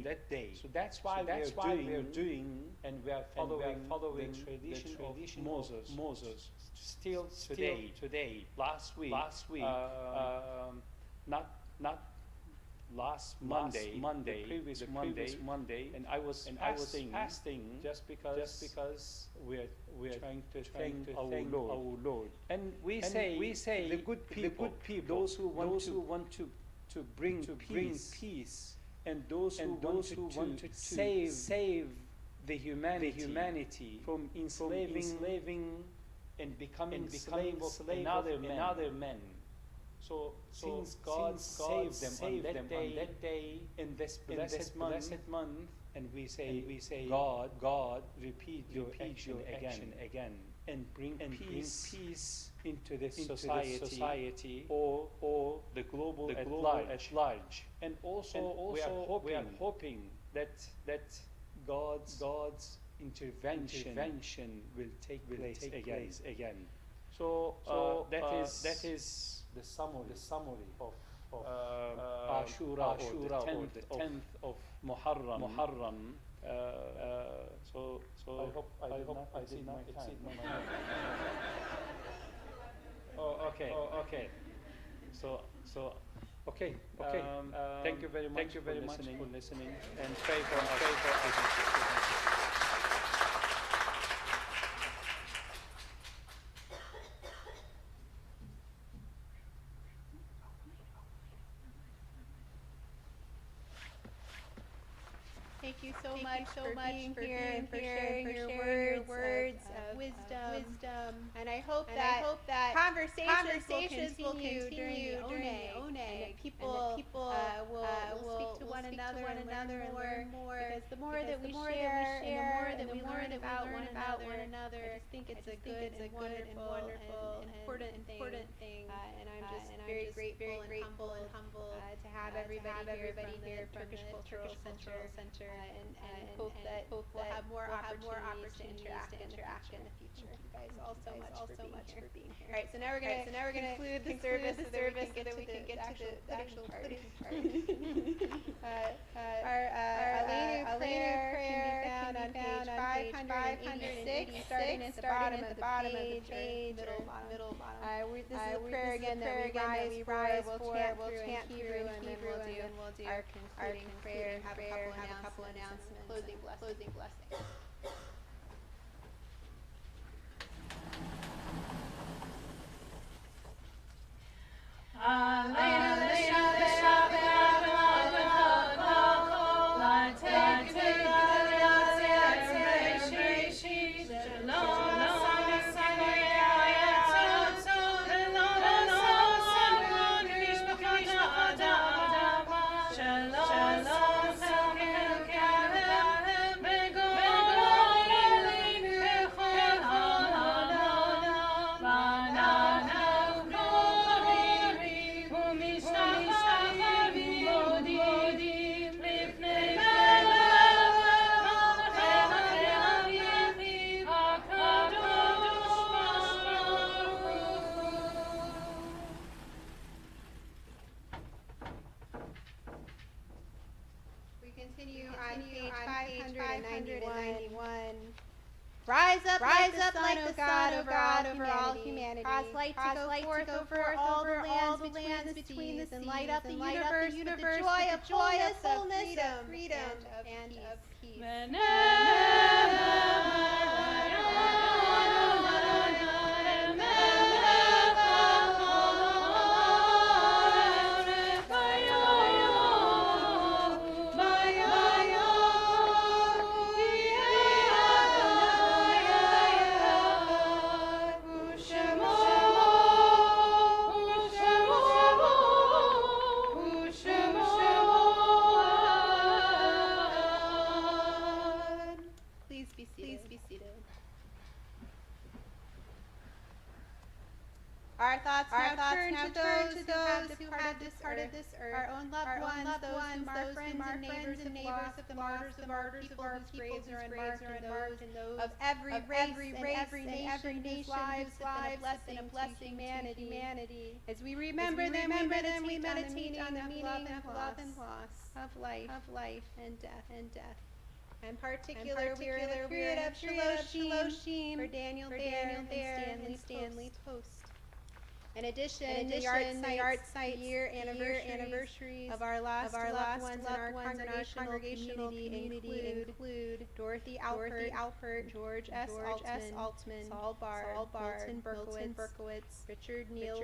that day. So that's why we are doing, and we are following the tradition of Moses. Still today. Last week, not last Monday, the previous Monday, and I was fasting just because we are trying to thank our Lord. And we say the good people, those who want to bring peace, and those who want to save the humanity from enslaving and becoming slave of another man. So since God saved them on that day in this blessed month, and we say God repeat your action again and bring peace into this society or the global at large. And also we are hoping that God's intervention will take place again. So that is the summary of Ashura or the 10th of Muharram. So I hope I did not exceed my time. Okay. So okay. Thank you very much for listening, and pray for us. Thank you so much for being here and for sharing your words of wisdom. And I hope that conversations will continue during the Oneg, and that people will speak to one another and learn more. Because the more that we share and the more that we learn about one another, I just think it's a good and wonderful and important thing. And I'm just very grateful and humble to have everybody here from the Turkish Cultural Center. And hope that we'll have more opportunities to interact in the future. Thank you guys all so much for being here. All right, so now we're gonna conclude the service so that we can get to the actual part. Our Alenu prayer can be found on page 586, starting at the bottom of the page, middle bottom. This is the prayer again that we rise for. We'll chant through, and then we'll do our concluding prayer. Have a couple announcements. Closing blessing. 691. Rise up like the sun, O God, over all humanity. Cause light to go forth over all the lands between the seas, and light up the universe with the joy of fullness, of freedom, and of peace. Please be seated. Our thoughts now turn to those who have departed this earth, our own loved ones, those our friends and neighbors of the martyrs, people whose graves are unmarked, and those of every race and every nation whose lives have been a blessing to humanity. As we remember them, we meditate on the meaning of love and loss, of life and death. And particular period of Shiloshim for Daniel Thayer and Stanley Post. In addition, the art site year anniversaries of our lost loved ones in our congregational community include Dorothy Alpert, George S. Altman, Saul Bard, Milton Berkowitz, Richard Neal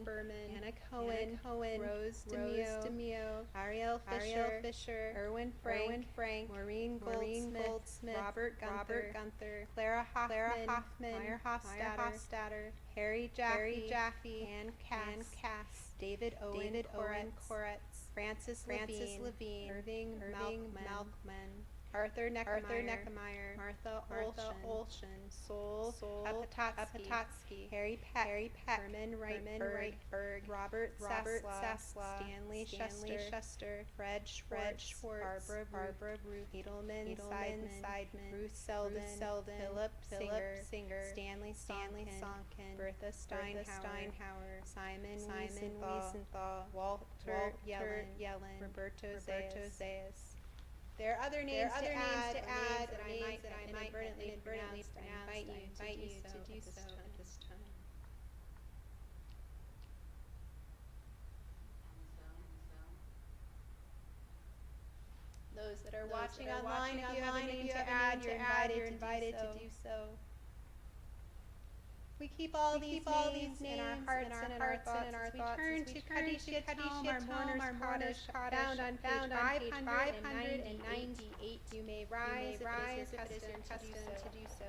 Berman, Anna Cohen, Rose DeMio, Ariel Fisher, Erwin Frank, Maureen Goldsmith, Robert Gunther, Clara Hoffman, Meyer Hofstadter, Harry Jaffe, Ann Cass, David Owen Koretz, Francis Levine, Irving Malkman, Arthur Neckemeyer, Martha Olshan, Sol Apatotsky, Harry Peck, Herman Reitberg, Robert Sasla, Stanley Schuster, Fred Schwartz, Barbara Ruth, Edelman Seidman, Ruth Selden, Philip Singer, Stanley Sonkin, Bertha Steinhauer, Simon Wiesenthal, Walter Yellen, Roberto Zayas. There are other names to add that I might inadvertently pronounce. I invite you to do so at this time. Those that are watching online, if you have a name to add, you're invited to do so. We keep all these names in our hearts and in our thoughts as we turn to Kaddish Yatom, our mourner's Kaddish, found on page 598. You may rise if it is your custom to do so.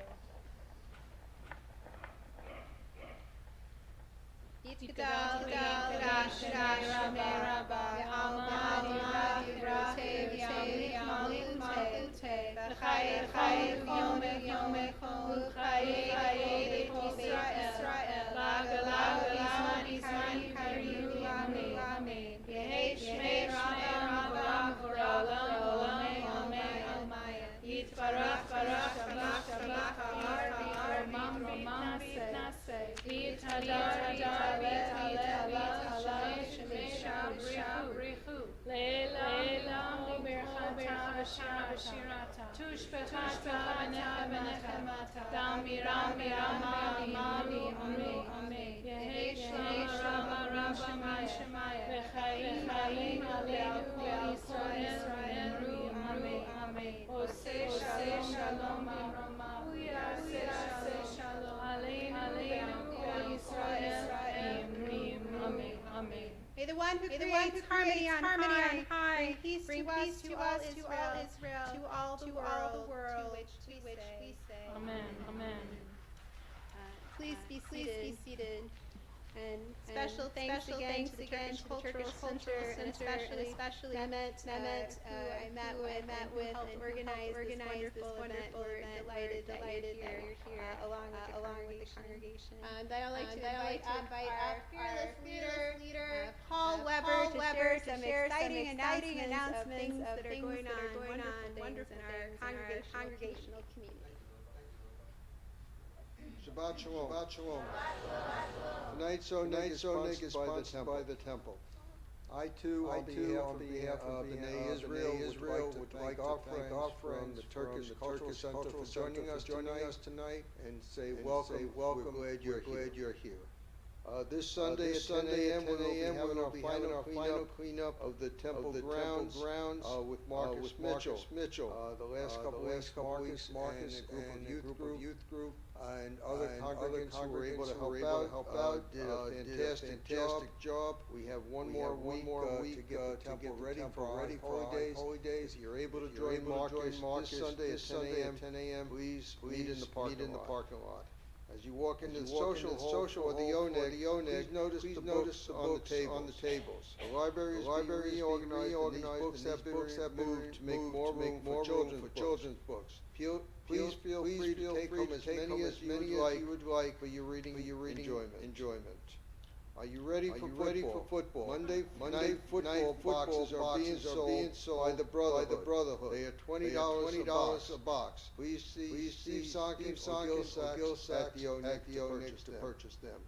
Yitkadal, Kadash, Meraba, Alma, Yibrate, Malute, B'chai, Yome, Uchaye, Israel, Laga, Izman, Kariu, Amen. Yehi, Shmei, Rabba, Olam, Yitbarach, Shabbat, Romam, Vit Hadar, Leila, Berchata, Tushbeta, Nechemata, Dam Miram, Amen. Yehi, Rabba, Shemaya, Lechaim, Aleinu, Israel, Amen. Oseh, Shalom, Shalom, Aleinu, Israel, Amen. May the one who creates harmony on high bring peace to all Israel, to all the world, to which we say. Amen. Please be seated. And special thanks again to the Turkish Cultural Center, and especially Mehmet, who I met with and organized this wonderful event. We're delighted that you're here along with the congregation. Then I'd like to invite our fearless leader, Paul Weber, to share some exciting announcements of things that are going on, wonderful things in our congregational community. Shabbat Shalom. Tonight's Onig is sponsored by the temple. I too, on behalf of B'nai Israel, would like to thank our friends from the Turkish Cultural Center for joining us tonight and say welcome. We're glad you're here. This Sunday at 10 a.m. we'll be having our final cleanup of the temple grounds with Marcus Mitchell. The last couple weeks, Marcus and a group of youth group and other congregants who were able to help out did a fantastic job. We have one more week to get the temple ready for holidays. If you're able to join Marcus this Sunday at 10 a.m., please meet in the parking lot. As you walk into the social hall for the Oneg, please notice the books on the tables. The library is being reorganized, and these books have moved to make more room for children's books. Please feel free to take home as many as you would like for your reading enjoyment. Are you ready for football? Monday night football boxes are being sold by the Brotherhood. They are $20 a box. Please see Steve Sonkins or Gil Sachs at the Oneg to purchase them.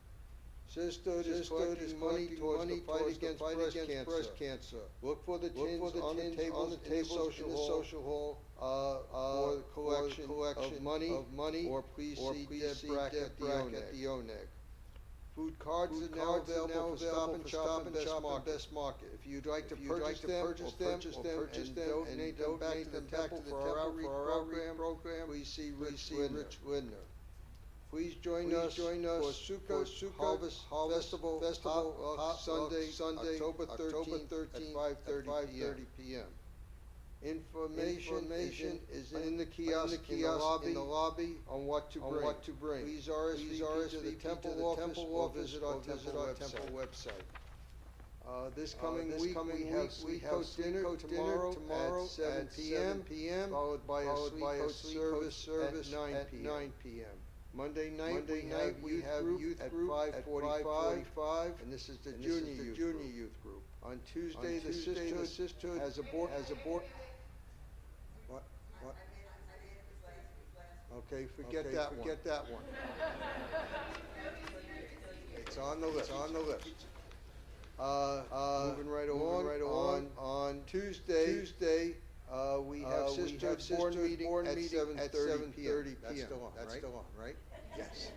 Sisterhood is collecting money towards the fight against breast cancer. Look for the tins on the tables in the social hall for the collection of money, or please see Deb Brack at the Oneg. Food cards are now available for Stop and Shop and Best Market. If you'd like to purchase them and donate them back to the temple for our outreach program, please see Rich Lindner. Please join us for Sukkot Harvest Festival Sunday, October 13th at 5:30 p.m. Information is in the kiosk in the lobby on what to bring. Please RSVP to the temple office or visit our temple website. This coming week we have Sweet Coast dinner tomorrow at 7 p.m. followed by a Sweet Coast service at 9 p.m. Monday night we have youth group at 5:45, and this is the junior youth group. On Tuesday the sisterhood has a board. What? Okay, forget that one. It's on the list. Moving right along. On Tuesday, we have sisterhood board meeting at 7:30 p.m. That's still on, right? Yes.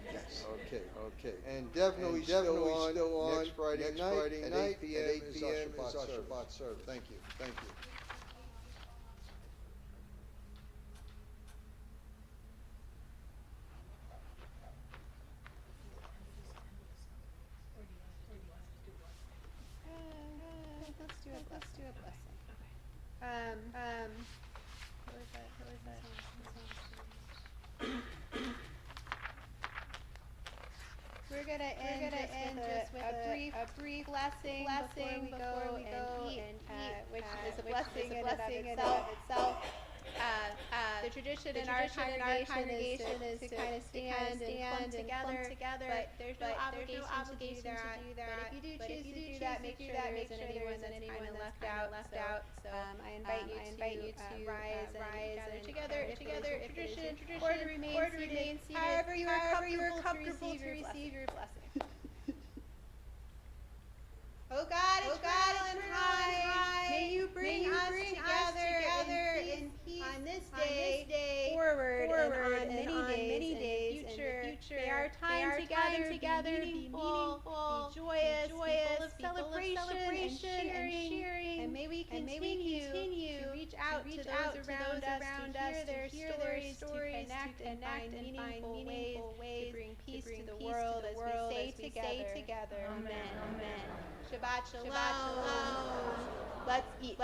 Okay. And definitely still on next Friday night at 8 p.m. is our Shabbat service. Thank you. Let's do a blessing. Who is that? We're gonna end just with a brief blessing before we go and eat, which is a blessing in and of itself. The tradition in our congregation is to kind of stand and clump together, but there's no obligation to do that. But if you do choose to do that, make sure there isn't anyone that's kind of left out. So I invite you to rise and together if tradition, or to remain seated, however you are comfortable to receive your blessing. Oh God, and high, may you bring us together in peace on this day forward and on many days in the future. May our time together be meaningful, be joyous, be full of celebration and sharing, and may we continue to reach out to those around us to hear their stories, to connect and find meaningful ways to bring peace to the world as we say together. Amen. Shabbat shalom. Let's eat.